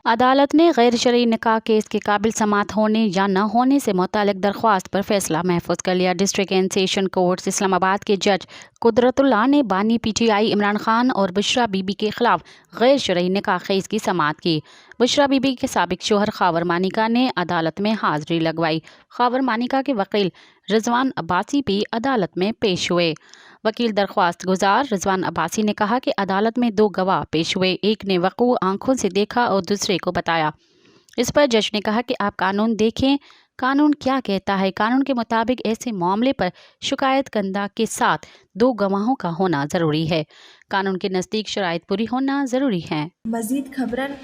عدالت نے غیر شرعی نکاح کیس کے قابل سماعت ہونے یا نہ ہونے سے متعلق درخواست پر فیصلہ محفوظ کر لیا۔ ڈسٹرکٹ اینڈ سیشن کورٹ اسلام آباد کے جج قدرت اللہ نے بانی P T I Imran Khan اور بشرا بی بی کے خلاف غیر شرعی نکاح کیس کی سماعت کی۔ بشرا بی بی کے سابق شوہر خاور مانیکا نے عدالت میں حاضری لگوائی۔ خاور مانیکا کے وکیل رضوان عباسی بھی عدالت میں پیش ہوئے۔ وکیل درخواست گزار رضوان عباسی نے کہا کہ عدالت میں 2 گواہ پیش ہوئے، ایک نے وقوع آنکھوں سے دیکھا اور دوسرے کو بتایا۔ اس پر جج نے کہا کہ آپ قانون دیکھیں، قانون کیا کہتا ہے۔ قانون کے مطابق ایسے معاملے پر شکایت کنندہ کے ساتھ 2 گواہوں کا ہونا ضروری ہے۔ قانون کے نزدیک شرائط پوری ہونا ضروری ہے۔ مزید خبرن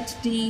HD।